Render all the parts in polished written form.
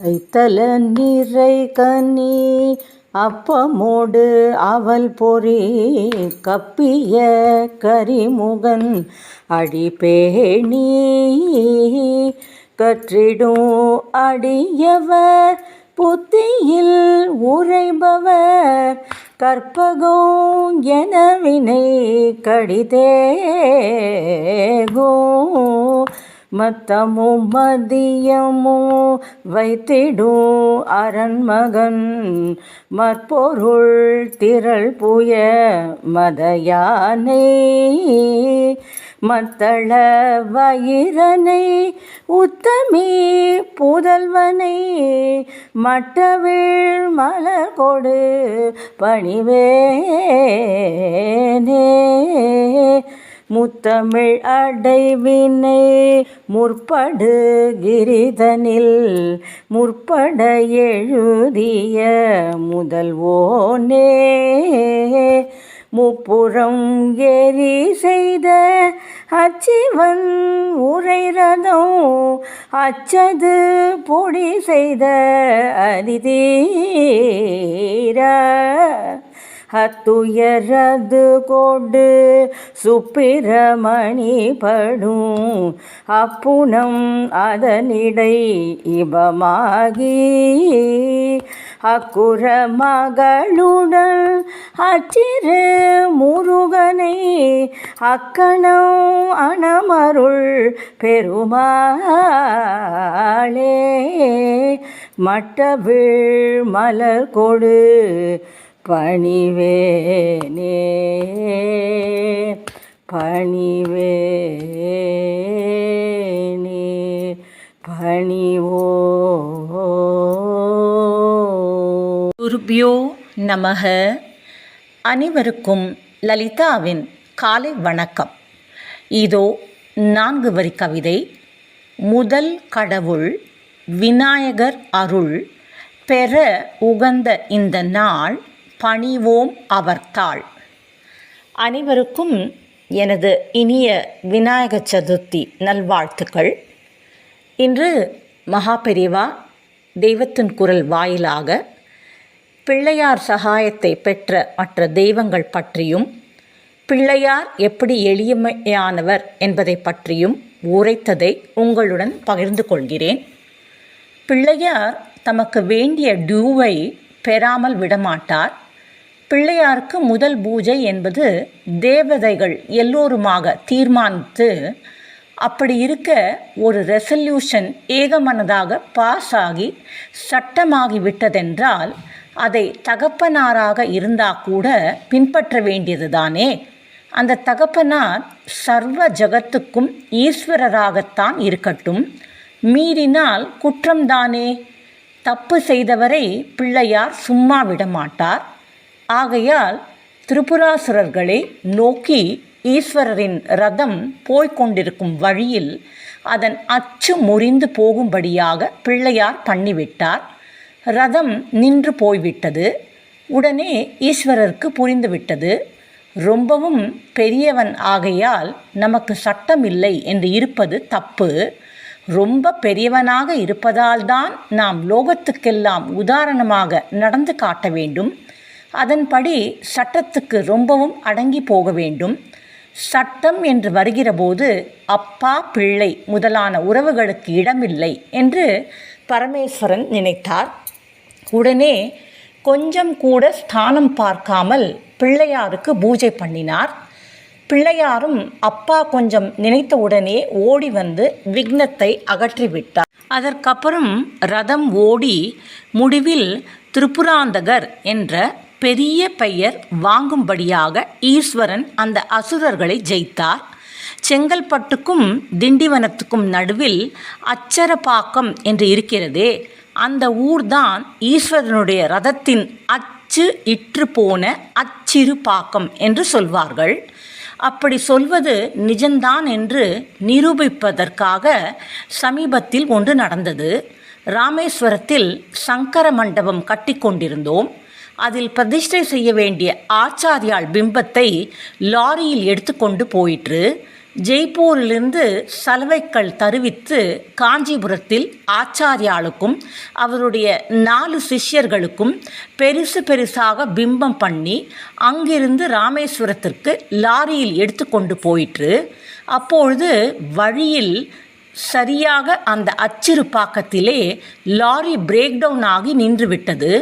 கைத்தல நிறை கனி அப்பமோடு அவல் பொறி கப்பிய கரிமுகன் அடிபேணி கற்றிடும் அடியவர் புத்தியில் உரைபவர் கற்பகம் என வினை கடிதேகோ மத்தமும் மதியமும் வைத்திடும் அரண்மகன் மற்பொருள் திரள் புய மதயானை மத்தள வயிரனை உத்தமி புதல்வனை மட்டவிழ் மலர் கொடு பணிவேனே முத்தமிழ் அடைவினை முற்படு கிரிதனில் முற்பட எழுதிய முதல்வோனே முப்புறம் ஏறி செய்த அச்சிவன் உரைரதம் அச்சது பொடி செய்த அதிதீர அத்துயரது கொண்டு சுப்பிரமணி படும் அப்புணம் அதனிடை இபமாகி அக்குற மகளுடன் அச்சிறு முருகனை அக்கணம் அணமருள் பெருமாளே மட்டவிழ் மலர் கொடு பணிவேனே பணிவேனே பணிவோ. குருபியோ நமக. அனைவருக்கும் லலிதாவின் காலை வணக்கம். இதோ 4 வரி கவிதை. முதல் கடவுள் விநாயகர் அருள் பெற உகந்த இந்த நாள் பணிவோம் அவர்தாள். அனைவருக்கும் எனது இனிய விநாயகர் சதுர்த்தி நல்வாழ்த்துக்கள். இன்று மகாபெரிவா தெய்வத்தின் குரல் வாயிலாக பிள்ளையார் சகாயத்தை பெற்ற மற்ற தெய்வங்கள் பற்றியும் பிள்ளையார் எப்படி எளிமையானவர் என்பதை பற்றியும் உரைத்ததை உங்களுடன் பகிர்ந்து கொள்கிறேன். பிள்ளையார் தமக்கு வேண்டிய டியூவை பெறாமல் விடமாட்டார். பிள்ளையாருக்கு முதல் பூஜை என்பது தேவதைகள் எல்லோருமாக தீர்மானித்து, அப்படி இருக்க ஒரு ரெசல்யூஷன் ஏகமனதாக பாஸ் ஆகி சட்டமாகி விட்டதென்றால் அதை தகப்பனாராக இருந்தால் கூட பின்பற்ற வேண்டியது தானே. அந்த தகப்பனார் சர்வ ஜகத்துக்கும் ஈஸ்வரராகத்தான் இருக்கட்டும், மீறினால் குற்றம்தானே. தப்பு செய்தவரை பிள்ளையார் சும்மா விடமாட்டார். ஆகையால் திரிபுராசுரர்களை நோக்கி ஈஸ்வரரின் ரதம் போய்கொண்டிருக்கும் வழியில் அதன் அச்சு முறிந்து போகும்படியாக பிள்ளையார் பண்ணிவிட்டார். ரதம் நின்று போய்விட்டது. உடனே ஈஸ்வரருக்கு புரிந்துவிட்டது, ரொம்பவும் பெரியவன் ஆகையால் நமக்கு சட்டம் இல்லை என்று இருப்பது தப்பு. ரொம்ப பெரியவனாக இருப்பதால்தான் நாம் லோகத்துக்கெல்லாம் உதாரணமாக நடந்து காட்ட வேண்டும். அதன்படி சட்டத்துக்கு ரொம்பவும் அடங்கி போக வேண்டும். சட்டம் என்று வருகிற போது அப்பா பிள்ளை முதலான உறவுகளுக்கு இடமில்லை என்று பரமேஸ்வரன் நினைத்தார். உடனே கொஞ்சம் கூட ஸ்தானம் பார்க்காமல் பிள்ளையாருக்கு பூஜை பண்ணினார். பிள்ளையாரும் அப்பா கொஞ்சம் நினைத்த உடனே ஓடி வந்து விக்னத்தை அகற்றிவிட்டார். அதற்கப்புறம் ரதம் ஓடி முடிவில் திரிபுராந்தகர் என்ற பெரிய பெயர் வாங்கும்படியாக ஈஸ்வரன் அந்த அசுரர்களை ஜெயித்தார். செங்கல்பட்டுக்கும் திண்டிவனத்துக்கும் நடுவில் அச்சரப்பாக்கம் என்று இருக்கிறதே, அந்த ஊர்தான் ஈஸ்வரனுடைய ரதத்தின் அச்சு இற்று போன அச்சிறு பாக்கம் என்று சொல்வார்கள். அப்படி சொல்வது நிஜம்தான் என்று நிரூபிப்பதற்காக சமீபத்தில் ஒன்று நடந்தது. ராமேஸ்வரத்தில் சங்கர மண்டபம் கட்டி கொண்டிருந்தோம். அதில் பிரதிஷ்டை செய்ய வேண்டிய ஆச்சாரியால் பிம்பத்தை லாரியில் எடுத்து கொண்டு போயிற்று. ஜெய்ப்பூரிலிருந்து சலவைக்கல் தருவித்து காஞ்சிபுரத்தில் ஆச்சாரியாளுக்கும் அவருடைய 4 சிஷ்யர்களுக்கும் பெருசாக பிம்பம் பண்ணி அங்கிருந்து ராமேஸ்வரத்திற்கு லாரியில் எடுத்து கொண்டு போயிற்று. அப்பொழுது வழியில் சரியாக அந்த அச்சிறுபாக்கத்திலே லாரி பிரேக் டவுன் ஆகி நின்றுவிட்டது.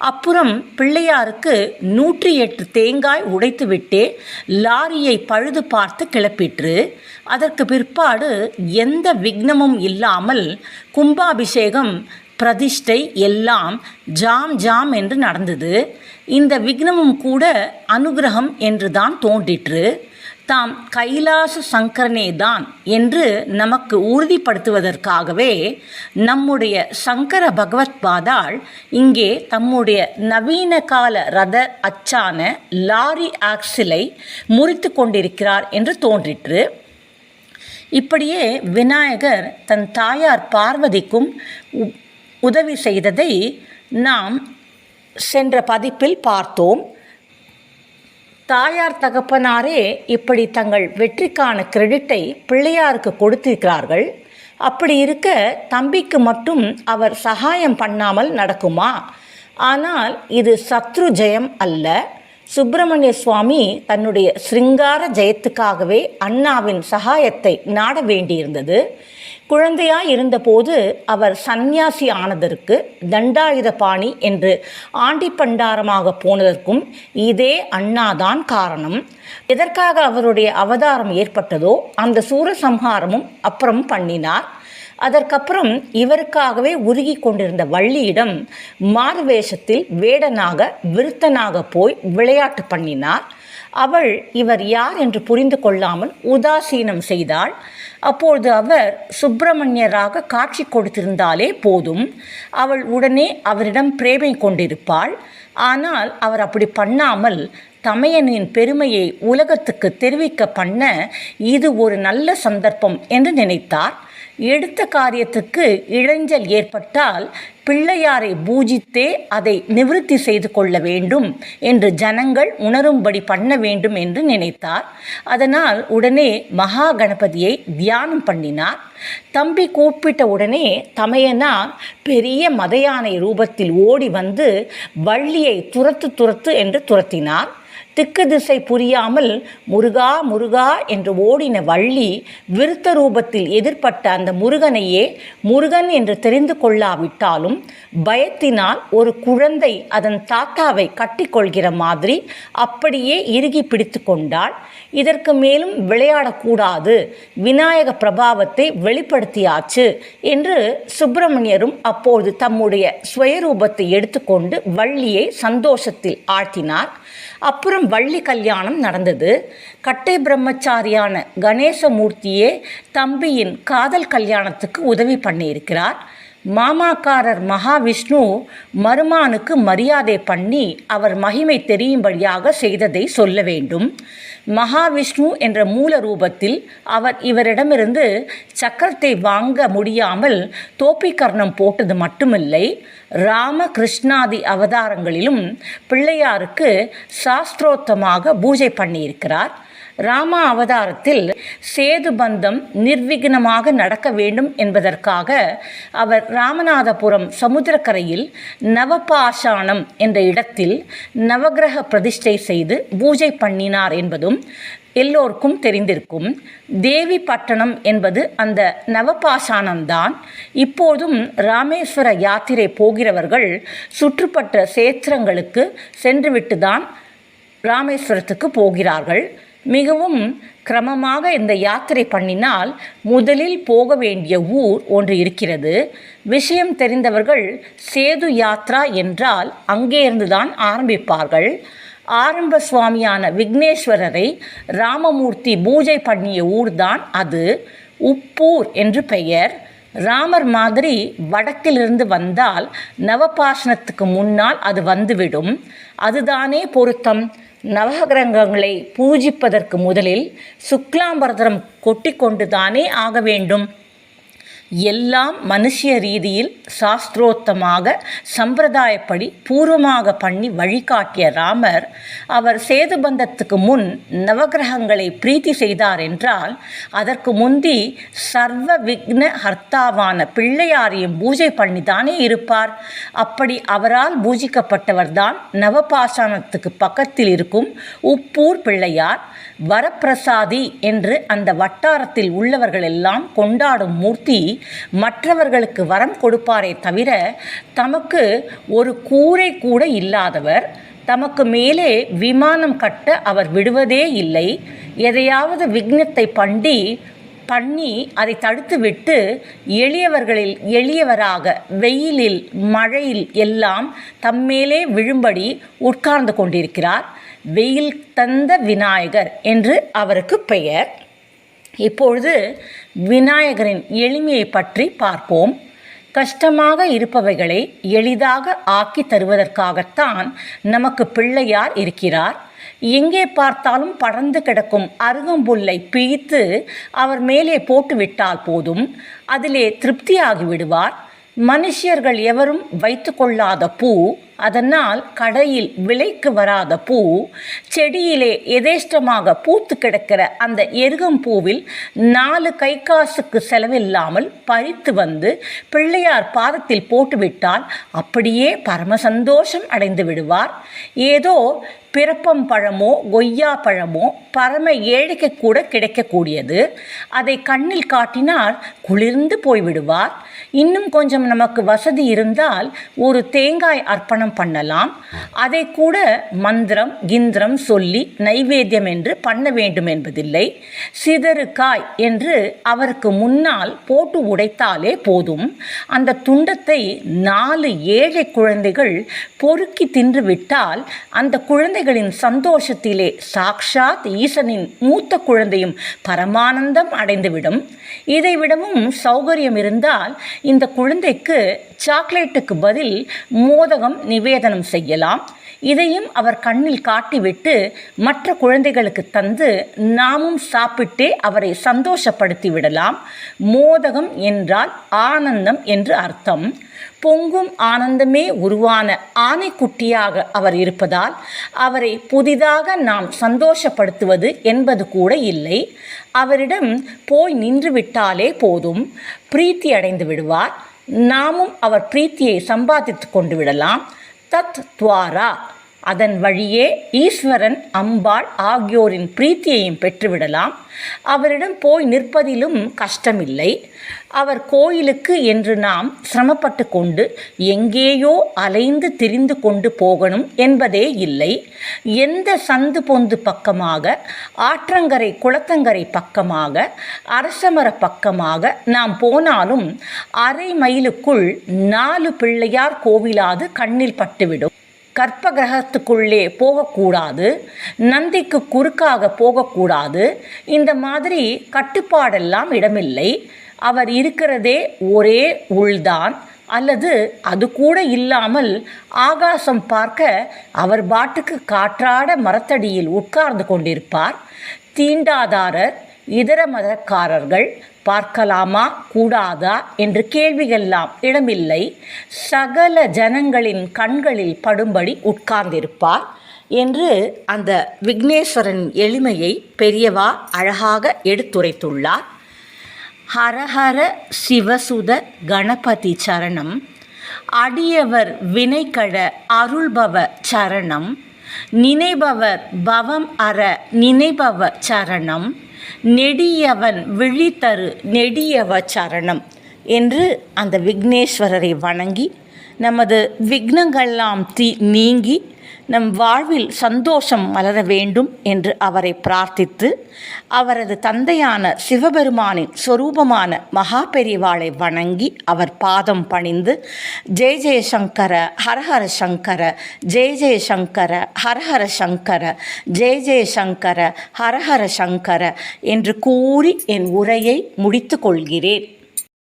அப்புறம் பிள்ளையாருக்கு 108 தேங்காய் உடைத்துவிட்டே லாரியை பழுது பார்த்து கிளப்பிற்று. அதற்கு பிற்பாடு எந்த விக்னமும் இல்லாமல் கும்பாபிஷேகம் பிரதிஷ்டை எல்லாம் ஜாம் என்று நடந்தது. இந்த விக்னமும் கூட அனுகிரகம் என்று தான் தோன்றிற்று. தாம் கைலாச சங்கரனே தான் என்று நமக்கு உறுதிப்படுத்துவதற்காகவே நம்முடைய சங்கர பகவத் பாதாள் இங்கே தம்முடைய நவீன கால ரத அச்சான லாரி ஆக்சிலை முறித்து கொண்டிருக்கிறார் என்று தோன்றிற்று. இப்படியே விநாயகர் தன் தாயார் பார்வதிக்கும் உதவி செய்ததை நாம் சென்ற பதிப்பில் பார்த்தோம். தாயார் தகப்பனாரே இப்படி தங்கள் வெற்றிக்கான கிரெடிட்டை பிள்ளையாருக்கு கொடுத்திருக்கிறார்கள். அப்படி இருக்க தம்பிக்கு மட்டும் அவர் சகாயம் பண்ணாமல் நடக்குமா? ஆனால் இது சத்ரு ஜெயம் அல்ல. சுப்பிரமணிய சுவாமி தன்னுடைய சிருங்கார ஜெயத்துக்காகவே அண்ணாவின் சகாயத்தை நாட வேண்டியிருந்தது. குழந்தையாய் இருந்தபோது அவர் சந்நியாசி ஆனதற்கு தண்டாயுதபாணி என்று ஆண்டிப்பண்டாரமாக போனதற்கும் இதே அண்ணாதான் காரணம். எதற்காக அவருடைய அவதாரம் ஏற்பட்டதோ அந்த சூரசம்ஹாரமும் அப்புறம் பண்ணினார். அதற்கப்புறம் இவருக்காகவே உருகி கொண்டிருந்த வள்ளியிடம் மாறுவேஷத்தில் வேடனாக விருத்தனாக போய் விளையாட்டு பண்ணினார். அவள் இவர் யார் என்று புரிந்து கொள்ளாமல் உதாசீனம் செய்தாள். அப்பொழுது அவர் சுப்பிரமணியராக காட்சி கொடுத்திருந்தாலே போதும், அவள் உடனே அவரிடம் பிரேமை கொண்டிருப்பாள். ஆனால் அவர் அப்படி பண்ணாமல் தமையனின் பெருமையை உலகத்துக்கு தெரிவிக்க பண்ண இது ஒரு நல்ல சந்தர்ப்பம் என்று நினைத்தார். எடுத்த காரியத்துக்கு இடைஞ்சல் ஏற்பட்டால் பிள்ளையாரை பூஜித்தே அதை நிவிருத்தி செய்து கொள்ள வேண்டும் என்று ஜனங்கள் உணரும்படி பண்ண வேண்டும் என்று நினைத்தார். அதனால் உடனே மகா கணபதியை தியானம் பண்ணினார். தம்பி கூப்பிட்ட உடனே தமையனார் பெரிய மதயானை ரூபத்தில் ஓடி வந்து வள்ளியை துரத்து என்று துரத்தினார். திக்கு திசை புரியாமல் முருகா முருகா என்று ஓடின வள்ளி விருத்த ரூபத்தில் எதிர்பட்ட அந்த முருகனையே முருகன் என்று தெரிந்து கொள்ளாவிட்டாலும் பயத்தினால் ஒரு குழந்தை அதன் தாத்தாவை கட்டிக்கொள்கிற மாதிரி அப்படியே இறுகி பிடித்து கொண்டாள். இதற்கு மேலும் விளையாடக்கூடாது, விநாயக பிரபாவத்தை வெளிப்படுத்தியாச்சு என்று சுப்பிரமணியரும் அப்போது தம்முடைய சுயரூபத்தை எடுத்துக்கொண்டு வள்ளியை சந்தோஷத்தில் ஆழ்த்தினார். அப்புறம் வள்ளி கல்யாணம் நடந்தது. கட்டை பிரம்மச்சாரியான கணேசமூர்த்தியே தம்பியின் காதல் கல்யாணத்துக்கு உதவி பண்ணியிருக்கிறார். மாமாக்காரர் மகாவிஷ்ணு மருமானுக்கு மரியாதை பண்ணி அவர் மகிமை தெரியும்படியாக செய்ததை சொல்ல வேண்டும். மகாவிஷ்ணு என்ற மூல ரூபத்தில் அவர் இவரிடமிருந்து சக்கரத்தை வாங்க முடியாமல் தோப்பிக்கர்ணம் போட்டது மட்டுமில்லை, ராம கிருஷ்ணாதி அவதாரங்களிலும் பிள்ளையாருக்கு சாஸ்திரோத்தமாக பூஜை பண்ணியிருக்கிறார். ராமா அவதாரத்தில் சேது பந்தம் நிர்விக்னமாக நடக்க வேண்டும் என்பதற்காக அவர் ராமநாதபுரம் சமுத்திரக்கரையில் நவபாஷாணம் என்ற இடத்தில் நவகிரக பிரதிஷ்டை செய்து பூஜை பண்ணினார் என்பதும் எல்லோருக்கும் தெரிந்திருக்கும். தேவி பட்டணம் என்பது அந்த நவபாஷாணம்தான். இப்போதும் ராமேஸ்வர யாத்திரை போகிறவர்கள் சுற்றுப்பட்ட சேத்திரங்களுக்கு சென்றுவிட்டுதான் ராமேஸ்வரத்துக்கு போகிறார்கள். மிகவும் கிரமமாக இந்த யாத்திரை பண்ணினால் முதலில் போக வேண்டிய ஊர் ஒன்று இருக்கிறது. விஷயம் தெரிந்தவர்கள் சேது யாத்ரா என்றால் அங்கே இருந்துதான் ஆரம்பிப்பார்கள். ஆரம்ப சுவாமியான விக்னேஸ்வரரை ராமமூர்த்தி பூஜை பண்ணிய ஊர்தான் அது. உப்பூர் என்று பெயர். ராமர் மாதிரி வடக்கிலிருந்து வந்தால் நவபாஷணத்துக்கு முன்னால் அது வந்துவிடும். அதுதானே பொருத்தம். நவகிரகங்களை பூஜிப்பதற்கு முதலில் சுக்லாம்பரதரம் கொட்டி கொண்டு தானே ஆக வேண்டும். எல்லாம் மனுஷிய ரீதியில் சாஸ்திரோத்தமாக சம்பிரதாயப்படி பூர்வமாக பண்ணி வழிகாட்டிய ராமர் அவர் சேதுபந்தத்துக்கு முன் நவகிரகங்களை பிரீத்தி செய்தார் என்றால் அதற்கு முந்தி சர்வ விக்ன ஹர்த்தாவான பிள்ளையாரையும் பூஜை பண்ணித்தானே இருப்பார். அப்படி அவரால் பூஜிக்கப்பட்டவர்தான் நவபாஷாணத்துக்கு பக்கத்தில் இருக்கும் உப்பூர் பிள்ளையார். வரப்பிரசாதி என்று அந்த வட்டாரத்தில் உள்ளவர்கள் எல்லாம் கொண்டாடும் மூர்த்தி மற்றவர்களுக்கு வரம் கொடுப்பாரே தவிர தமக்கு ஒரு கூரை கூட இல்லாதவர். தமக்கு மேலே விமானம் கட்ட அவர் விடுவதே இல்லை. எதையாவது விக்னத்தை பண்ணி அதை தடுத்துவிட்டு எளியவர்களில் எளியவராக வெயிலில் மழையில் எல்லாம் தம்மேலே விழும்படி உட்கார்ந்து கொண்டிருக்கிறார். வெயில் தந்த விநாயகர் என்று அவருக்கு பெயர். இப்பொழுது விநாயகரின் எளிமையை பற்றி பார்ப்போம். கஷ்டமாக இருப்பவைகளை எளிதாக ஆக்கி தருவதற்காகத்தான் நமக்கு பிள்ளையார் இருக்கிறார். எங்கே பார்த்தாலும் படர்ந்து கிடக்கும் அருகம்புல்லை பிய்த்து அவர் மேலே போட்டுவிட்டால் போதும், அதிலே திருப்தியாகி விடுவார். மனுஷியர்கள் எவரும் வைத்து கொள்ளாத பூ, அதனால் கடையில் விலைக்கு வராத பூ, செடியிலே எதேஷ்டமாக பூத்து கிடக்கிற அந்த எருகம்பூவில் 4 கை காசுக்கு செலவில்லாமல் பறித்து வந்து பிள்ளையார் பாதத்தில் போட்டுவிட்டால் அப்படியே பரம சந்தோஷம் அடைந்து விடுவார். ஏதோ பிறப்பம் பழமோ கொய்யா பழமோ பரம ஏழைக்கு கூட கிடைக்கக்கூடியது. அதை கண்ணில் காட்டினால் குளிர்ந்து போய்விடுவார். இன்னும் கொஞ்சம் நமக்கு வசதி இருந்தால் ஒரு தேங்காய் அர்ப்பணம் பண்ணலாம். அதை கூட மந்திரம் கிந்திரம் சொல்லி நைவேத்தியம் என்று பண்ண வேண்டும் என்பதில்லை. சிதறு காய் என்று அவருக்கு முன்னால் போட்டு உடைத்தாலே போதும். அந்த துண்டத்தை 4 ஏழை குழந்தைகள் பொறுக்கி தின்று விட்டால் அந்த குழந்தைகளின் சந்தோஷத்திலே சாக்ஷாத் ஈசனின் மூத்த குழந்தையும் பரமானந்தம் அடைந்துவிடும். இதைவிடவும் சௌகரியம் இருந்தால் இந்த குழந்தைக்கு சாக்லேட்டுக்கு பதில் மோதகம் நிவேதனம் செய்யலாம். இதையும் அவர் கண்ணில் காட்டிவிட்டு மற்ற குழந்தைகளுக்கு தந்து நாமும் சாப்பிட்டே அவரை சந்தோஷப்படுத்தி விடலாம். மோதகம் என்றால் ஆனந்தம் என்று அர்த்தம். பொங்கும் ஆனந்தமே உருவான ஆனைக்குட்டியாக அவர் இருப்பதால் அவரை புதிதாக நாம் சந்தோஷப்படுத்துவது என்பது கூட இல்லை. அவரிடம் போய் நின்று விட்டாலே போதும், பிரீத்தி அடைந்து விடுவார். நாமும் அவர் பிரீத்தியை சம்பாதித்து கொண்டு விடலாம். தத் துவாரா, அதன் வழியே ஈஸ்வரன் அம்பாள் ஆகியோரின் பிரீத்தியையும் பெற்றுவிடலாம். அவரிடம் போய் நிற்பதிலும் கஷ்டமில்லை. அவர் கோயிலுக்கு என்று நாம் சிரமப்பட்டு கொண்டு எங்கேயோ அலைந்து திரிந்து கொண்டு போகணும் என்பதே இல்லை. எந்த சந்து பொந்து பக்கமாக, ஆற்றங்கரை குளத்தங்கரை பக்கமாக, அரசமர பக்கமாக நாம் போனாலும் அரை மைலுக்குள் 4 பிள்ளையார் கோவிலாது கண்ணில் பட்டுவிடும். கற்ப கிரகத்துக்குள்ளே போகக்கூடாது, நந்திக்கு குறுக்காக போகக்கூடாது. இந்த மாதிரி கட்டுப்பாடெல்லாம் இடமில்லை. அவர் இருக்கிறதே ஒரே உள்தான். அல்லது அது கூட இல்லாமல் ஆகாசம் பார்க்க அவர் பாட்டுக்கு காற்றாட மரத்தடியில் உட்கார்ந்து கொண்டிருப்பார். தீண்டாதாரர் இதர மதக்காரர்கள் பார்க்கலாமா கூடாதா என்று கேள்விகள்லாம் இடமில்லை. சகல ஜனங்களின் கண்களில் படும்படி உட்கார்ந்திருப்பார் என்று அந்த விக்னேஸ்வரன் எளிமையை பெரியவா அழகாக எடுத்துரைத்துள்ளார். ஹரஹர சிவசுத கணபதி சரணம், அடியவர் வினைகழ அருள்பவ சரணம், நினைபவர் பவம் அற நினைபவ சரணம், நெடியவன் விழித்தரு நெடியவ சரணம் என்று அந்த விக்னேஸ்வரரை வணங்கி நமது விக்னங்கள்லாம் நீங்கி நம் வாழ்வில் சந்தோஷம் மலர வேண்டும் என்று அவரை பிரார்த்தித்து அவரது தந்தையான சிவபெருமானின் சொரூபமான மகா பெரிவாளை வணங்கி அவர் பாதம் பணிந்து ஜெய ஜெய சங்கர ஹரஹர சங்கர, ஜெய ஜெய சங்கர ஹரஹர சங்கர, ஜெய ஜெய சங்கர ஹரஹர சங்கர என்று கூறி என் உரையை முடித்து கொள்கிறேன்.